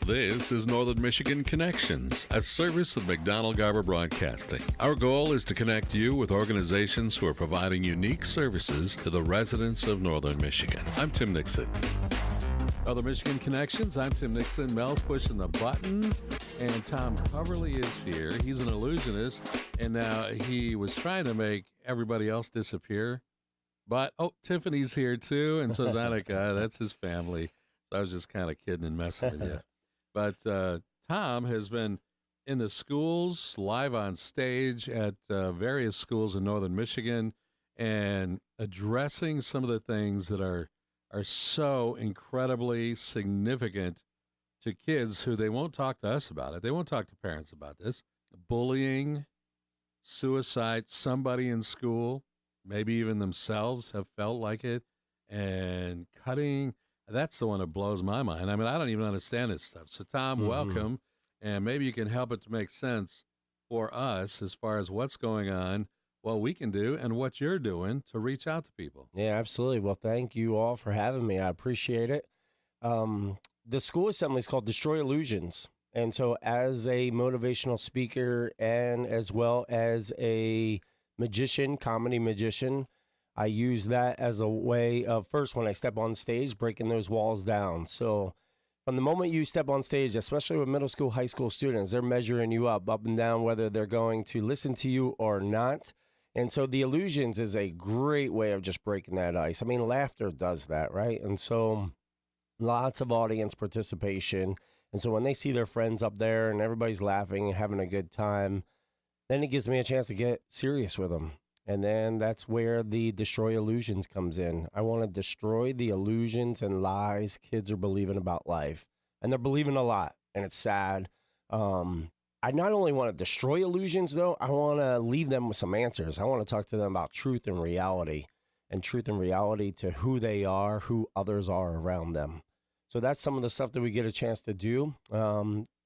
This is Northern Michigan Connections, a service of McDonald Garber Broadcasting. Our goal is to connect you with organizations who are providing unique services to the residents of Northern Michigan. I'm Tim Nixon. Northern Michigan Connections, I'm Tim Nixon. Mel's pushing the buttons, and Tom Coverly is here. He's an illusionist, and now he was trying to make everybody else disappear. But, Tiffany's here too, and so is Annika. That's his family. So I was just kind of kidding and messing with you. But Tom has been in the schools, live on stage at various schools in Northern Michigan, and addressing some of the things that are so incredibly significant to kids who they won't talk to us about it. They won't talk to parents about this. Bullying, suicide, somebody in school, maybe even themselves have felt like it, and cutting. That's the one that blows my mind. I mean, I don't even understand this stuff. So, Tom, welcome, and maybe you can help it to make sense for us as far as what's going on, what we can do, and what you're doing to reach out to people. Yeah, absolutely. Well, thank you all for having me. I appreciate it. The school assembly is called Destroy Illusions. And so as a motivational speaker and as well as a magician, comedy magician, I use that as a way of, first, when I step on stage, breaking those walls down. So from the moment you step on stage, especially with middle school, high school students, they're measuring you up and down, whether they're going to listen to you or not. And so the illusions is a great way of just breaking that ice. I mean, laughter does that, right? And so lots of audience participation. And so when they see their friends up there and everybody's laughing and having a good time, then it gives me a chance to get serious with them. And then that's where the Destroy Illusions comes in. I want to destroy the illusions and lies kids are believing about life. And they're believing a lot, and it's sad. I not only want to destroy illusions, though, I want to leave them with some answers. I want to talk to them about truth and reality to who they are, who others are around them. So that's some of the stuff that we get a chance to do. You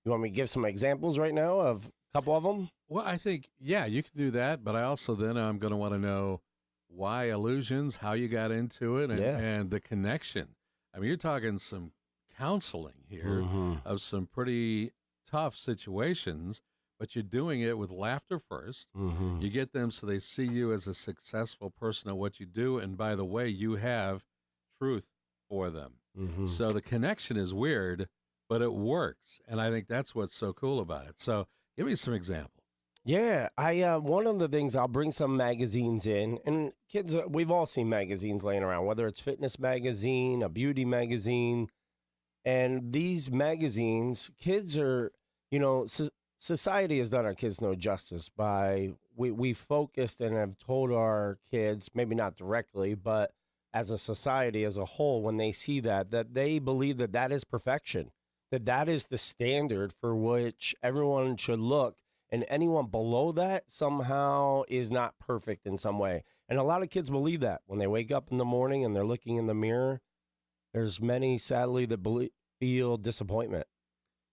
want me to give some examples right now of a couple of them? Well, I think, yeah, you can do that, but I also then I'm going to want to know why illusions, how you got into it, and the connection. I mean, you're talking some counseling here of some pretty tough situations, but you're doing it with laughter first. You get them so they see you as a successful person at what you do, and by the way, you have truth for them. So the connection is weird, but it works, and I think that's what's so cool about it. So give me some examples. Yeah, one of the things, I'll bring some magazines in, and kids, we've all seen magazines laying around, whether it's fitness magazine, a beauty magazine, and these magazines, kids are, society has done our kids no justice by, we focused and have told our kids, maybe not directly, but as a society as a whole, when they see that they believe that is perfection, that is the standard for which everyone should look. And anyone below that somehow is not perfect in some way. And a lot of kids believe that when they wake up in the morning and they're looking in the mirror. There's many, sadly, that feel disappointment.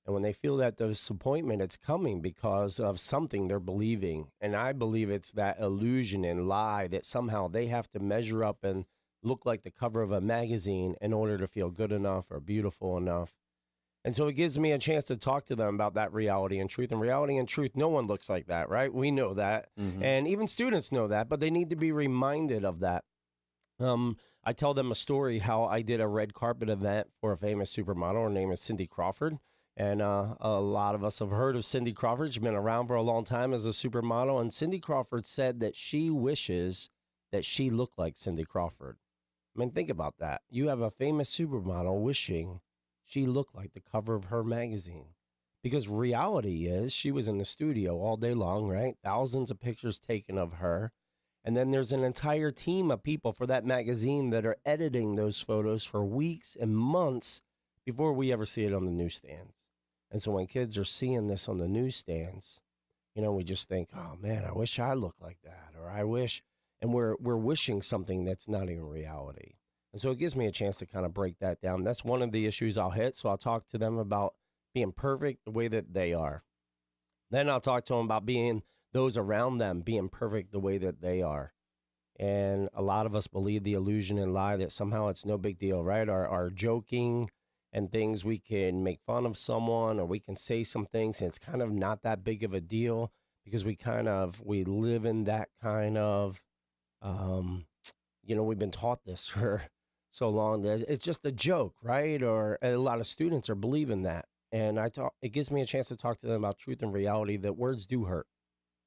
And when they feel that disappointment, it's coming because of something they're believing. And I believe it's that illusion and lie that somehow they have to measure up and look like the cover of a magazine in order to feel good enough or beautiful enough. And so it gives me a chance to talk to them about that reality and truth. And reality and truth, no one looks like that, right? We know that. And even students know that, but they need to be reminded of that. I tell them a story how I did a red carpet event for a famous supermodel. Her name is Cindy Crawford. And a lot of us have heard of Cindy Crawford. She's been around for a long time as a supermodel. And Cindy Crawford said that she wishes that she looked like Cindy Crawford. I mean, think about that. You have a famous supermodel wishing she looked like the cover of her magazine, because reality is she was in the studio all day long, right? Thousands of pictures taken of her. And then there's an entire team of people for that magazine that are editing those photos for weeks and months before we ever see it on the newsstands. And so when kids are seeing this on the newsstands, we just think, oh man, I wish I looked like that. Or I wish, and we're wishing something that's not even reality. And so it gives me a chance to kind of break that down. That's one of the issues I'll hit. So I'll talk to them about being perfect the way that they are. Then I'll talk to them about being those around them, being perfect the way that they are. And a lot of us believe the illusion and lie that somehow it's no big deal, right? Our joking and things we can make fun of someone or we can say some things and it's kind of not that big of a deal because we live in that kind of um, we've been taught this for so long that it's just a joke, right? Or a lot of students are believing that. And it gives me a chance to talk to them about truth and reality that words do hurt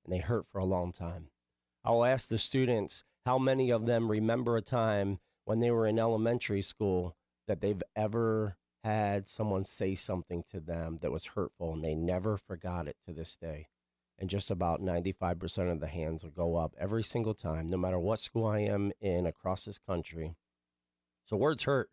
and they hurt for a long time. I'll ask the students how many of them remember a time when they were in elementary school that they've ever had someone say something to them that was hurtful and they never forgot it to this day. And just about 95% of the hands will go up every single time, no matter what school I am in across this country. So words hurt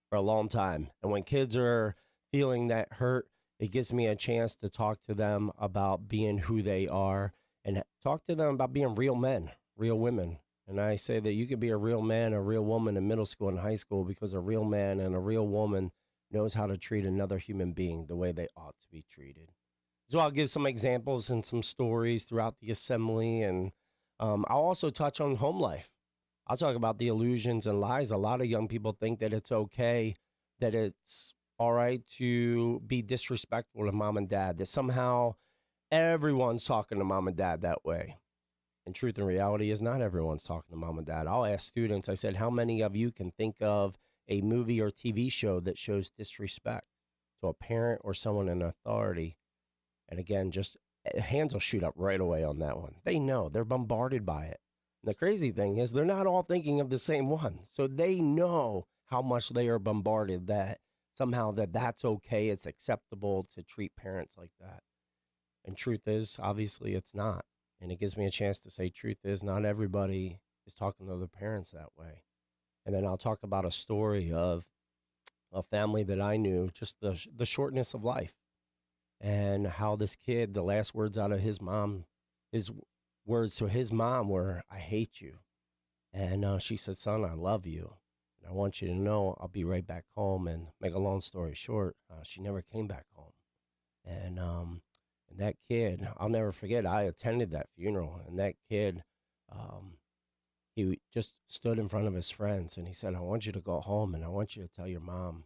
for a long time. And when kids are feeling that hurt, it gives me a chance to talk to them about being who they are and talk to them about being real men, real women. And I say that you can be a real man, a real woman in middle school and high school because a real man and a real woman knows how to treat another human being the way they ought to be treated. So I'll give some examples and some stories throughout the assembly. And I'll also touch on home life. I'll talk about the illusions and lies. A lot of young people think that it's okay, that it's all right to be disrespectful to mom and dad, that somehow everyone's talking to mom and dad that way. And truth and reality is not everyone's talking to mom and dad. I'll ask students, I said, how many of you can think of a movie or TV show that shows disrespect to a parent or someone in authority? And again, just hands will shoot up right away on that one. They know, they're bombarded by it. And the crazy thing is they're not all thinking of the same one. So they know how much they are bombarded that somehow that's okay. It's acceptable to treat parents like that. And truth is, obviously it's not. And it gives me a chance to say truth is not everybody is talking to their parents that way. And then I'll talk about a story of a family that I knew, just the shortness of life. And how this kid, the last words out of his words to his mom were, "I hate you." And she said, "Son, I love you. And I want you to know I'll be right back home." And make a long story short, she never came back home. And that kid, I'll never forget, I attended that funeral. And that kid, he just stood in front of his friends and he said, "I want you to go home and I want you to tell your mom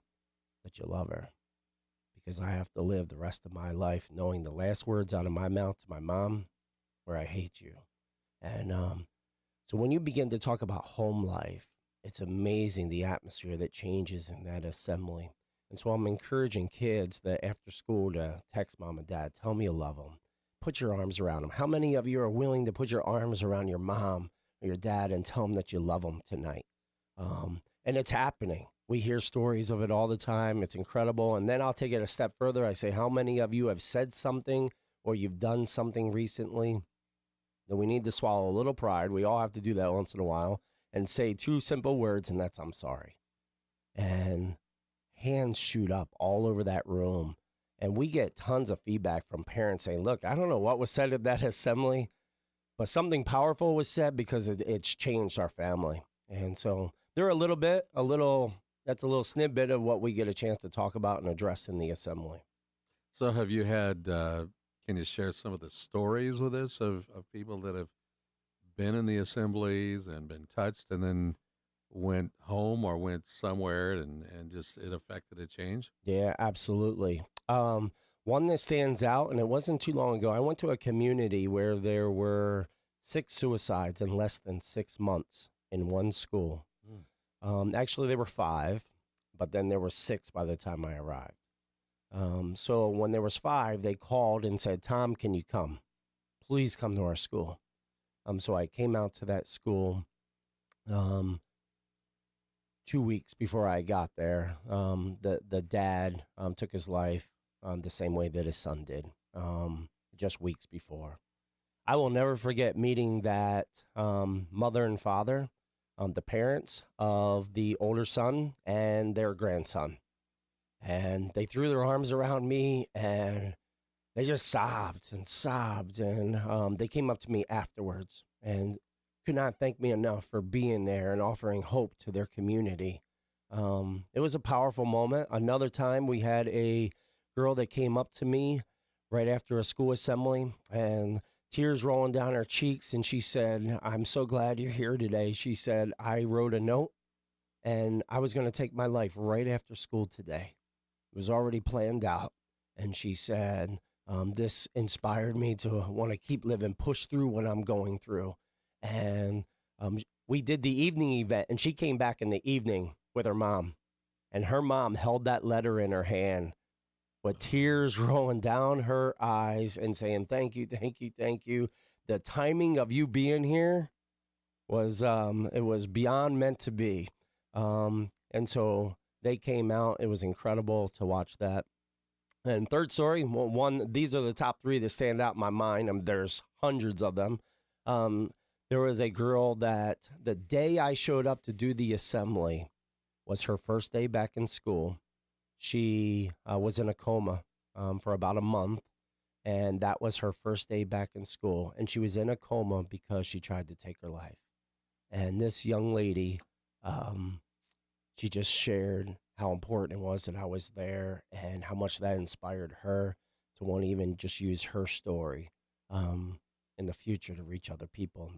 that you love her. Because I have to live the rest of my life knowing the last words out of my mouth to my mom were, 'I hate you.'" And so when you begin to talk about home life, it's amazing the atmosphere that changes in that assembly. And so I'm encouraging kids that after school to text mom and dad, tell me you love them. Put your arms around them. How many of you are willing to put your arms around your mom or your dad and tell them that you love them tonight? And it's happening. We hear stories of it all the time. It's incredible. And then I'll take it a step further. I say, how many of you have said something or you've done something recently that we need to swallow a little pride? We all have to do that once in a while and say two simple words, and that's, "I'm sorry." And hands shoot up all over that room. And we get tons of feedback from parents saying, "Look, I don't know what was said at that assembly, but something powerful was said because it's changed our family." And so they're that's a little snippet of what we get a chance to talk about and address in the assembly. So have you had, can you share some of the stories with us of people that have been in the assemblies and been touched and then went home or went somewhere and just it affected a change? Yeah, absolutely. One that stands out, and it wasn't too long ago, I went to a community where there were 6 suicides in less than 6 months in one school. Actually, there were 5, but then there were 6 by the time I arrived. So when there was 5, they called and said, "Tom, can you come? Please come to our school." So I came out to that school 2 weeks before I got there. The dad took his life the same way that his son did, just weeks before. I will never forget meeting that mother and father, the parents of the older son and their grandson. And they threw their arms around me and they just sobbed and sobbed. And they came up to me afterwards and could not thank me enough for being there and offering hope to their community. It was a powerful moment. Another time we had a girl that came up to me right after a school assembly and tears rolling down her cheeks. And she said, "I'm so glad you're here today." She said, "I wrote a note and I was going to take my life right after school today. It was already planned out. And she said, this inspired me to want to keep living, push through what I'm going through. And we did the evening event, and she came back in the evening with her mom. And her mom held that letter in her hand with tears rolling down her eyes and saying, thank you, thank you, thank you. The timing of you being here was, it was beyond meant to be. And so they came out. It was incredible to watch that. And third story, these are the top three that stand out in my mind. There's hundreds of them. There was a girl that the day I showed up to do the assembly was her first day back in school. She was in a coma for about a month, and that was her first day back in school. And she was in a coma because she tried to take her life. And this young lady, she just shared how important it was that I was there and how much that inspired her to want to even just use her story in the future to reach other people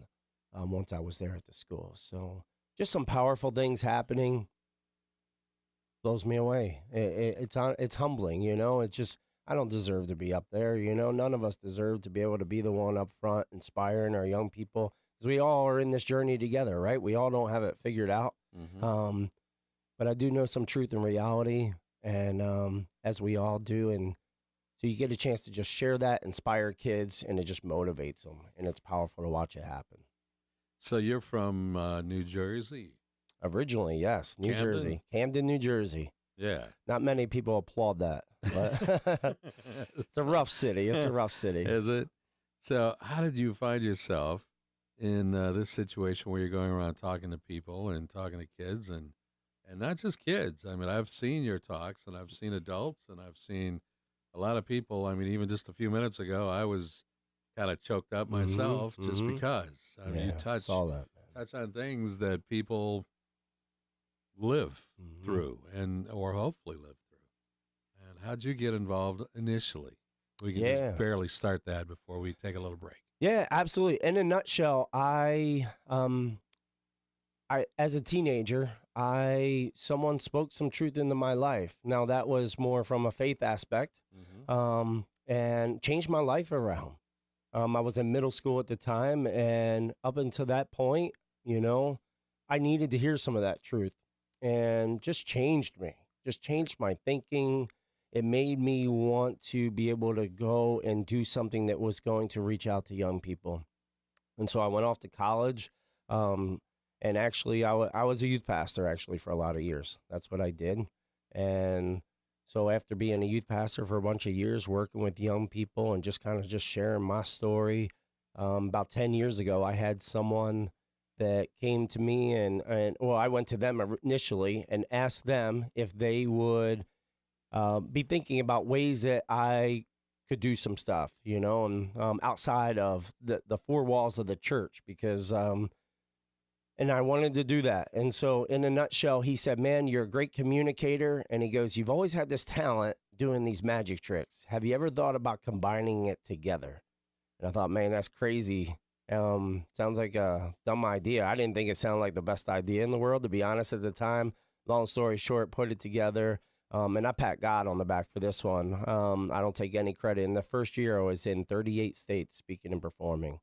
once I was there at the school. So just some powerful things happening. Blows me away. It's humbling, you know. It's just, I don't deserve to be up there, you know. None of us deserve to be able to be the one up front inspiring our young people, because we all are in this journey together, right? We all don't have it figured out. Mm-hmm. But I do know some truth and reality, and as we all do, and so you get a chance to just share that, inspire kids, and it just motivates them, and it's powerful to watch it happen. So you're from New Jersey? Originally, yes, New Jersey, Camden, New Jersey. Yeah. Not many people applaud that, but it's a rough city. It's a rough city. Is it? So how did you find yourself in this situation where you're going around talking to people and talking to kids and not just kids? I mean, I've seen your talks, and I've seen adults, and I've seen a lot of people. I mean, even just a few minutes ago, I was kind of choked up myself just because. I mean, you touch on things that people live through or hopefully live through. And how'd you get involved initially? We can just barely start that before we take a little break. Yeah, absolutely. In a nutshell, I as a teenager, someone spoke some truth into my life. Now that was more from a faith aspect, and changed my life around. I was in middle school at the time, and up until that point, you know, I needed to hear some of that truth, and just changed me, just changed my thinking. It made me want to be able to go and do something that was going to reach out to young people. And so I went off to college, and actually I was a youth pastor actually for a lot of years. That's what I did. And so after being a youth pastor for a bunch of years, working with young people and just kind of just sharing my story, about 10 years ago, I had someone that came to me and I went to them initially and asked them if they would be thinking about ways that I could do some stuff, you know, and outside of the four walls of the church, because and I wanted to do that. And so in a nutshell, he said, man, you're a great communicator. And he goes, you've always had this talent doing these magic tricks. Have you ever thought about combining it together? And I thought, man, that's crazy. Sounds like a dumb idea. I didn't think it sounded like the best idea in the world, to be honest, at the time. Long story short, put it together. And I pat God on the back for this one. I don't take any credit. In the first year, I was in 38 states speaking and performing.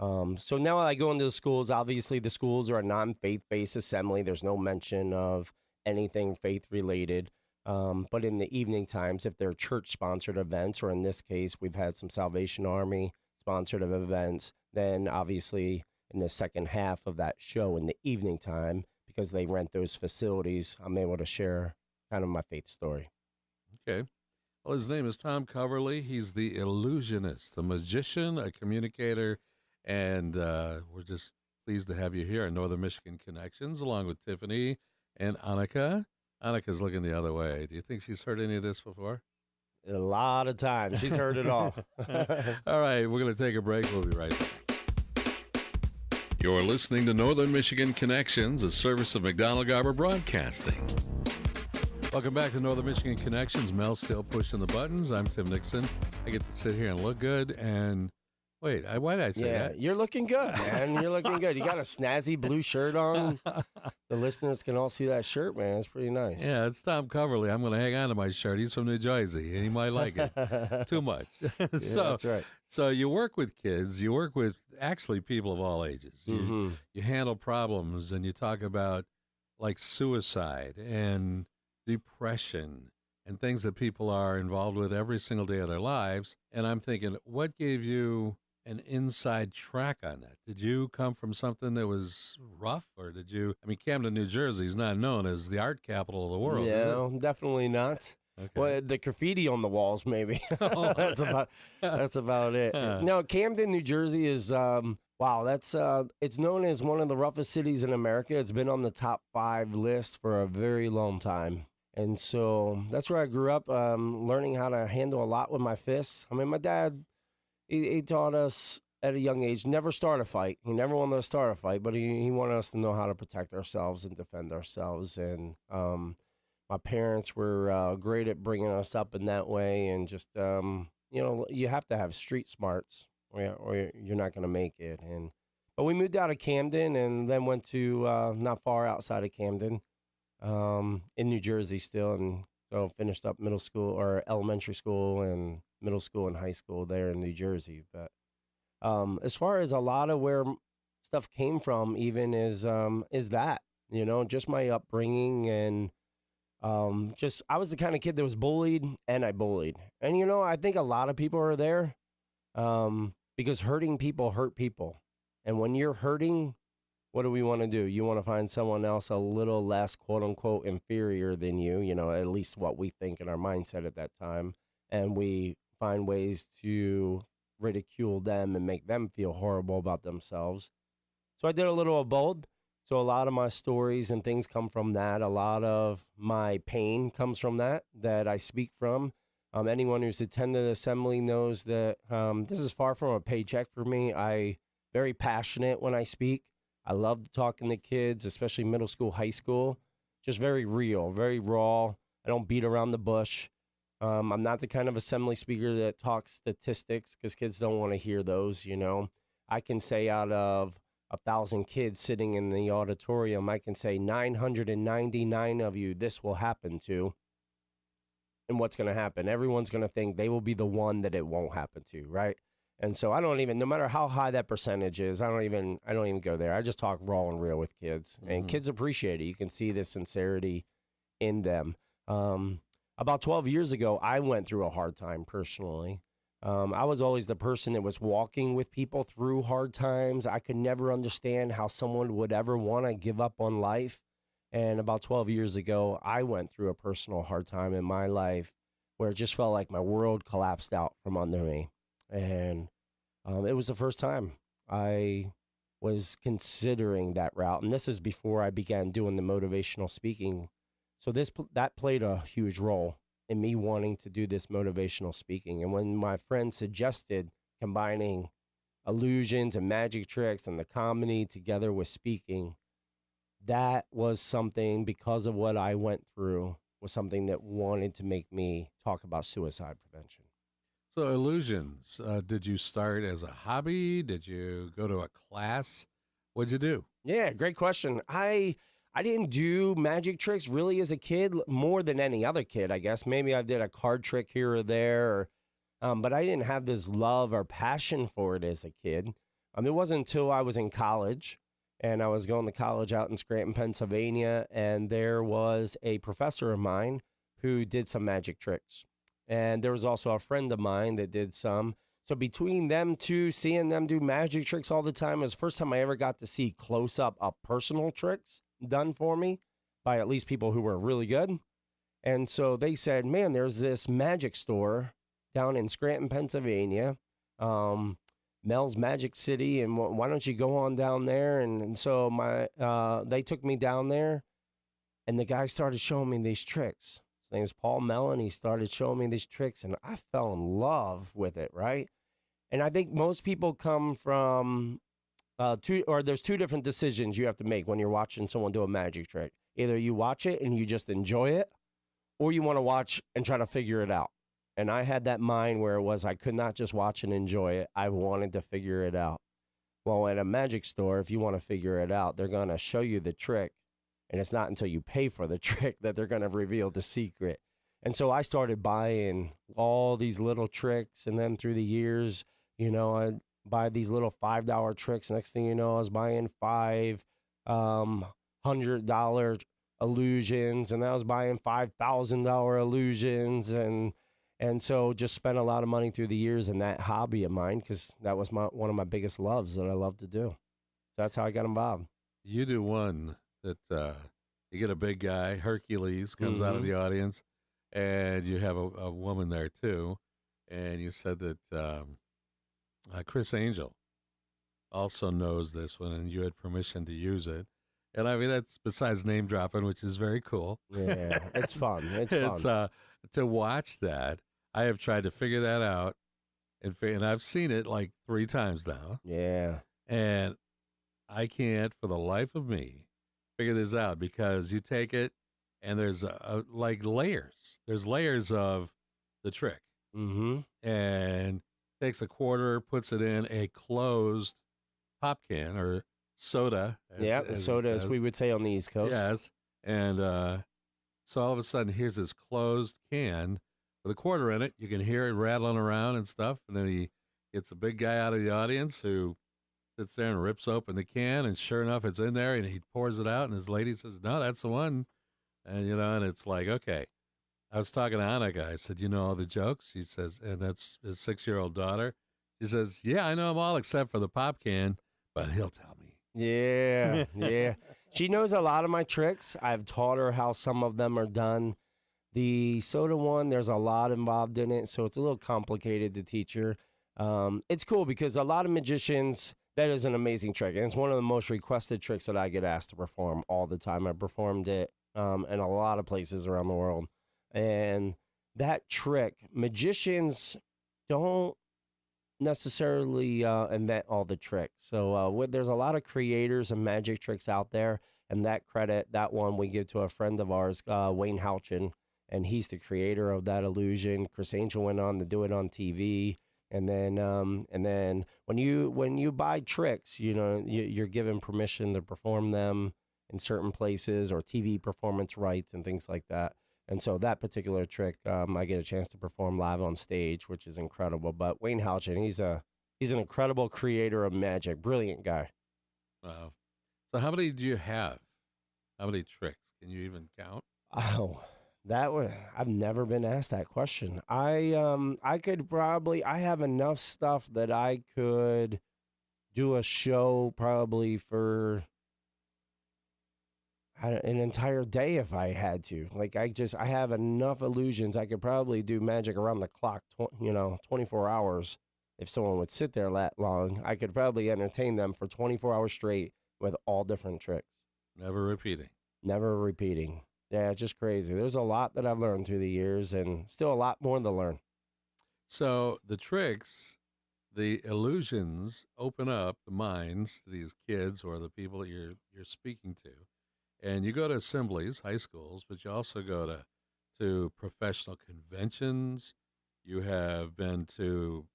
So now I go into the schools. Obviously, the schools are a non-faith-based assembly. There's no mention of anything faith-related. But in the evening times, if they're church-sponsored events, or in this case, we've had some Salvation Army-sponsored events, then obviously in the second half of that show in the evening time, because they rent those facilities, I'm able to share kind of my faith story. Okay. Well, his name is Tom Coverly. He's the Illusionist, the magician, a communicator, and we're just pleased to have you here on Northern Michigan Connections, along with Tiffany and Annika. Annika's looking the other way. Do you think she's heard any of this before? A lot of times. She's heard it all. All right, we're going to take a break. We'll be right back. You're listening to Northern Michigan Connections, a service of McDonald-Garber Broadcasting. Welcome back to Northern Michigan Connections. Mel's still pushing the buttons. I'm Tim Nixon. I get to sit here and look good and Wait, why did I say Yeah, that? you're looking good, man. You're looking good. You got a snazzy blue shirt on. The listeners can all see that shirt, man. It's pretty nice. Yeah, it's Tom Coverly. I'm going to hang on to my shirt. He's from New Jersey, and he might like it too much. Yeah, that's right. So you work with kids. You work with actually people of all ages. You handle problems, and you talk about like suicide and depression and things that people are involved with every single day of their lives. And I'm thinking, what gave you an inside track on that? Did you come from something that was rough, or did you? I mean, Camden, New Jersey is not known as the art capital of the world. Is it? No, definitely not. Okay. Well, the graffiti on the walls, maybe. Oh. That's about it. No, Camden, New Jersey is wow. That's it's known as one of the roughest cities in America. It's been on the top 5 list for a very long time, and so that's where I grew up, learning how to handle a lot with my fists. I mean, my dad. He taught us at a young age, never start a fight. He never wanted to start a fight, but he wanted us to know how to protect ourselves and defend ourselves. And my parents were great at bringing us up in that way. And just, you have to have street smarts or you're not going to make it. But we moved out of Camden and then went to not far outside of Camden in New Jersey still. And so finished up middle school or elementary school and middle school and high school there in New Jersey. But as far as a lot of where stuff came from, even is that, just my upbringing and just I was the kind of kid that was bullied and I bullied. And, I think a lot of people are there because hurting people hurt people. And when you're hurting, what do we want to do? You want to find someone else a little less, quote unquote, inferior than you, at least what we think in our mindset at that time. And we find ways to ridicule them and make them feel horrible about themselves. So I did a little of both. So a lot of my stories and things come from that. A lot of my pain comes from that I speak from. Anyone who's attended assembly knows that this is far from a paycheck for me. I'm very passionate when I speak. I love talking to kids, especially middle school, high school. Just very real, very raw. I don't beat around the bush. I'm not the kind of assembly speaker that talks statistics because kids don't want to hear those, I can say out of 1,000 kids sitting in the auditorium, I can say 999 of you, this will happen to. And what's going to happen? Everyone's going to think they will be the one that it won't happen to, right? And so I don't even, no matter how high that percentage is, I don't even go there. I just talk raw and real with kids, and kids appreciate it. You can see the sincerity in them. About 12 years ago, I went through a hard time personally. I was always the person that was walking with people through hard times. I could never understand how someone would ever want to give up on life. And about 12 years ago, I went through a personal hard time in my life where it just felt like my world collapsed out from under me. And it was the first time I was considering that route. And this is before I began doing the motivational speaking. So that played a huge role in me wanting to do this motivational speaking. And when my friend suggested combining illusions and magic tricks and the comedy together with speaking, that was something, because of what I went through, was something that wanted to make me talk about suicide prevention. So illusions, did you start as a hobby? Did you go to a class? What'd you do? Yeah, great question. I didn't do magic tricks really as a kid, more than any other kid, I guess. Maybe I did a card trick here or there, but I didn't have this love or passion for it as a kid. It wasn't until I was in college, and I was going to college out in Scranton, Pennsylvania, and there was a professor of mine who did some magic tricks. And there was also a friend of mine that did some. So between them two, seeing them do magic tricks all the time, was the first time I ever got to see close-up personal tricks done for me by at least people who were really good. And so they said, man, there's this magic store down in Scranton, Pennsylvania, Mel's Magic City, and why don't you go on down there? And so they took me down there, and the guy started showing me these tricks. His name is Paul Mellon. He started showing me these tricks, and I fell in love with it, right? And I think most people come from there's two different decisions you have to make when you're watching someone do a magic trick. Either you watch it and you just enjoy it, or you want to watch and try to figure it out. And I had that mind where it was I could not just watch and enjoy it. I wanted to figure it out. Well, at a magic store, if you want to figure it out, they're going to show you the trick. And it's not until you pay for the trick that they're going to reveal the secret. And so I started buying all these little tricks. And then through the years, I'd buy these little $5 tricks. Next thing you know, I was buying five $100 illusions. And I was buying $5,000 illusions. And so just spent a lot of money through the years in that hobby of mine because that was one of my biggest loves that I love to do. That's how I got involved. You do one that you get a big guy, Hercules, comes out of the audience, and you have a woman there too. And you said that Chris Angel also knows this one, and you had permission to use it. And I mean, that's besides name dropping, which is very cool. Yeah, it's fun. It's fun. To watch that. I have tried to figure that out, and I've seen it like 3 times now. Yeah. And I can't, for the life of me, figure this out because you take it, and there's like layers. There's layers of the trick. Mm-hmm. And takes a quarter, puts it in a closed pop can or soda. Soda, as we would say on the East Coast. Yes. And so all of a sudden, here's this closed can with a quarter in it. You can hear it rattling around and stuff. And then he gets a big guy out of the audience who sits there and rips open the can. And sure enough, it's in there. And he pours it out. And his lady says, "No, that's the one." And, and it's like, okay. I was talking to Annika. I said, "You know all the jokes?" She says, and that's his 6-year-old daughter. She says, "Yeah, I know them all except for the pop can, but he'll tell me." Yeah, yeah. She knows a lot of my tricks. I've taught her how some of them are done. The soda one, there's a lot involved in it, so it's a little complicated to teach her. It's cool because a lot of magicians, that is an amazing trick, and it's one of the most requested tricks that I get asked to perform all the time. I performed it in a lot of places around the world. And that trick, magicians don't necessarily invent all the tricks. So there's a lot of creators of magic tricks out there, and that one we give to a friend of ours, Wayne Houchin, and he's the creator of that illusion. Chris Angel went on to do it on TV, and then when you buy tricks, you're given permission to perform them in certain places or TV performance rights and things like that. And so that particular trick, I get a chance to perform live on stage, which is incredible. But Wayne Houchin, he's an incredible creator of magic, brilliant guy. Wow. So how many do you have? How many tricks? Can you even count? Oh, I've never been asked that question. I have enough stuff that I could do a show probably for an entire day if I had to. Like I have enough illusions. I could probably do magic around the clock, 24 hours. If someone would sit there that long, I could probably entertain them for 24 hours straight with all different tricks. Never repeating. Never repeating. Yeah, it's just crazy. There's a lot that I've learned through the years and still a lot more to learn. So the tricks, the illusions open up the minds to these kids or the people that you're speaking to. And you go to assemblies, high schools, but you also go to professional conventions. You have been to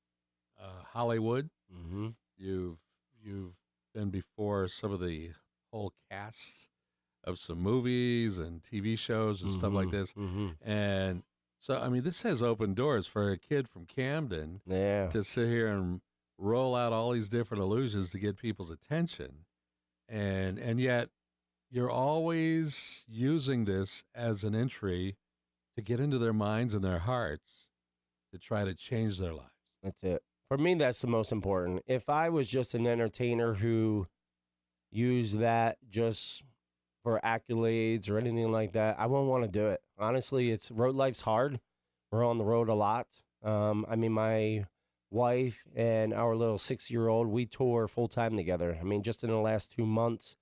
Hollywood. Mm-hmm. You've been before some of the whole cast of some movies and TV shows and stuff like this. Mm-hmm. And so, I mean, this has opened doors for a kid from Camden to sit here and roll out all these different illusions to get people's attention. And yet, you're always using this as an entry to get into their minds and their hearts to try to change their lives. That's it. For me, that's the most important. If I was just an entertainer who used that just for accolades or anything like that, I wouldn't want to do it. Honestly, road life's hard. We're on the road a lot. My wife and our little 6-year-old, we tour full time together. I mean, just in the last 2 months,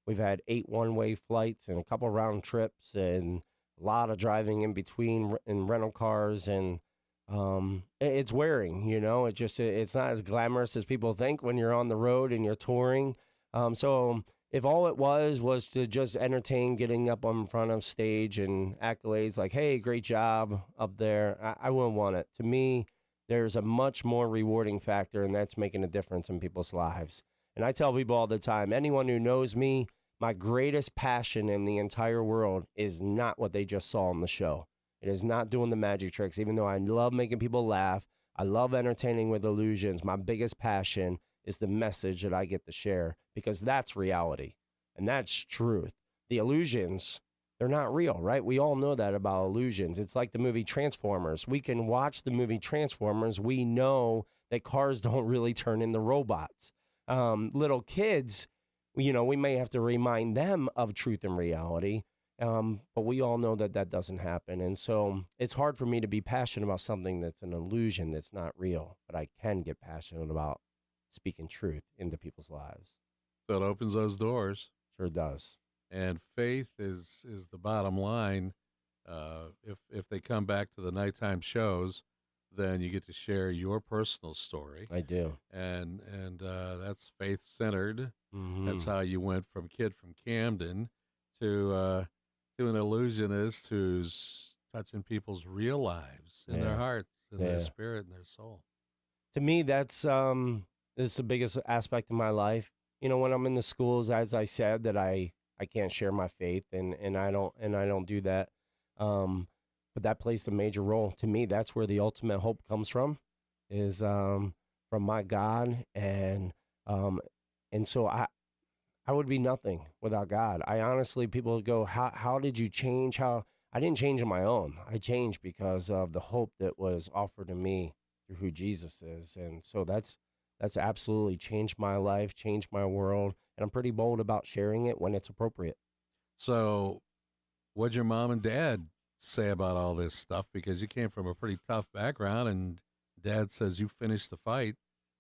we've had 8 one-way flights and a couple round trips and a lot of driving in between in rental cars. And it's wearing, it's not as glamorous as people think when you're on the road and you're touring. So if all it was to just entertain getting up in front of stage and accolades like, hey, great job up there, I wouldn't want it. To me, there's a much more rewarding factor, and that's making a difference in people's lives. And I tell people all the time, anyone who knows me, my greatest passion in the entire world is not what they just saw on the show. It is not doing the magic tricks, even though I love making people laugh. I love entertaining with illusions. My biggest passion is the message that I get to share, because that's reality and that's truth. The illusions, they're not real, right? We all know that about illusions. It's like the movie Transformers. We can watch the movie Transformers. We know that cars don't really turn into robots. Little kids, we may have to remind them of truth and reality. But we all know that that doesn't happen. And so it's hard for me to be passionate about something that's an illusion, that's not real. But I can get passionate about speaking truth into people's lives. So it opens those doors. Sure does. And faith is the bottom line. If they come back to the nighttime shows, then you get to share your personal story. I do. And that's faith-centered. Mm-hmm. That's how you went from kid from Camden to an illusionist who's touching people's real lives in their hearts, in their spirit, and their soul. To me, that's this is the biggest aspect of my life. When I'm in the schools, as I said, that I can't share my faith, and I don't do that. But that plays a major role. To me, that's where the ultimate hope comes from, is from my God, and so I would be nothing without God. I honestly, people go, how did you change? I didn't change on my own. I changed because of the hope that was offered to me through who Jesus is. And so that's absolutely changed my life, changed my world. And I'm pretty bold about sharing it when it's appropriate. So what'd your mom and dad say about all this stuff? Because you came from a pretty tough background, and Dad says you finished the fight,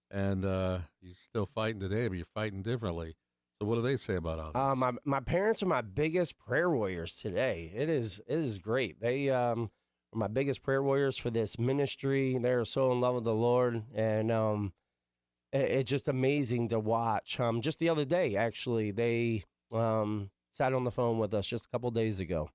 and you're still fighting today, but you're fighting differently. So what do they say about all this? My parents are my biggest prayer warriors today. It is great. They are my biggest prayer warriors for this ministry. They're so in love with the Lord, and it's just amazing to watch. Just the other day, actually, they sat on the phone with us just a couple days ago,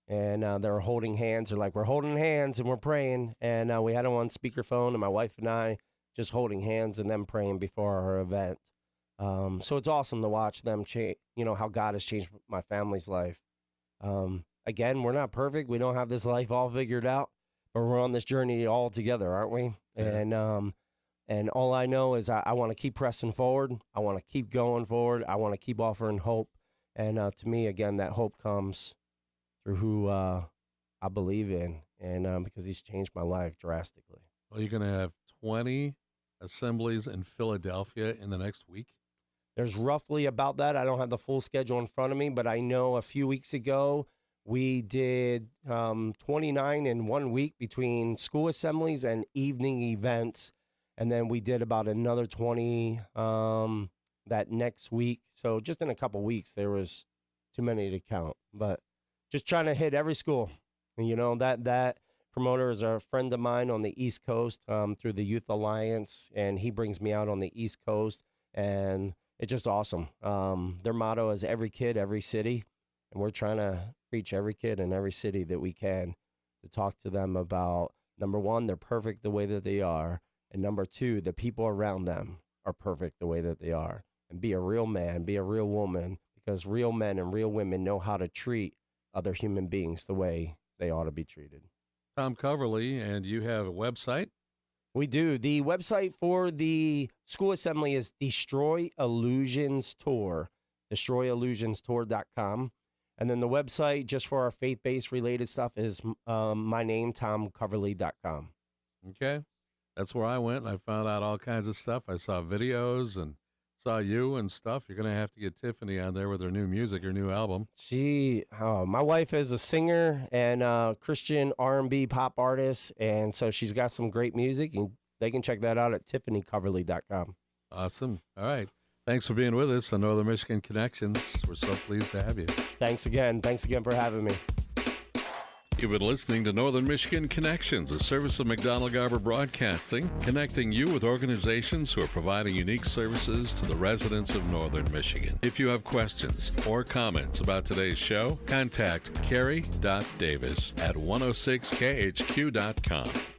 and they were holding hands. They're like, we're holding hands and we're praying, and we had them on speakerphone, and my wife and I just holding hands and them praying before our event. So it's awesome to watch them change, how God has changed my family's life. Again, we're not perfect. We don't have this life all figured out, but we're on this journey all together, aren't we? Yeah. And all I know is I want to keep pressing forward. I want to keep going forward. I want to keep offering hope. And to me, again, that hope comes through who I believe in, and because he's changed my life drastically. Well, you're going to have 20 assemblies in Philadelphia in the next week? There's roughly about that. I don't have the full schedule in front of me, but I know a few weeks ago we did 29 in 1 week between school assemblies and evening events. And then we did about another 20 that next week. So just in a couple weeks, there was too many to count. But just trying to hit every school. And, that promoter is a friend of mine on the East Coast through the Youth Alliance, and he brings me out on the East Coast, and it's just awesome. Their motto is every kid, every city, and we're trying to reach every kid in every city that we can to talk to them about, number one, they're perfect the way that they are, and number two, the people around them are perfect the way that they are, and be a real man, be a real woman, because real men and real women know how to treat other human beings the way they ought to be treated. Tom Coverly, and you have a website? We do. The website for the school assembly is Destroy Illusions Tour, destroyillusionstour.com. And then the website just for our faith-based related stuff is my name, tomcoverly.com. Okay. That's where I went, and I found out all kinds of stuff. I saw videos and saw you and stuff. You're going to have to get Tiffany on there with her new music, her new album. My wife is a singer and Christian R&B pop artist, and so she's got some great music, and they can check that out at tiffanycoverly.com. Awesome. All right. Thanks for being with us on Northern Michigan Connections. We're so pleased to have you. Thanks again. Thanks again for having me. You've been listening to Northern Michigan Connections, a service of McDonald-Garber Broadcasting, connecting you with organizations who are providing unique services to the residents of Northern Michigan. If you have questions or comments about today's show, contact Carrie.Davis at 106khq.com.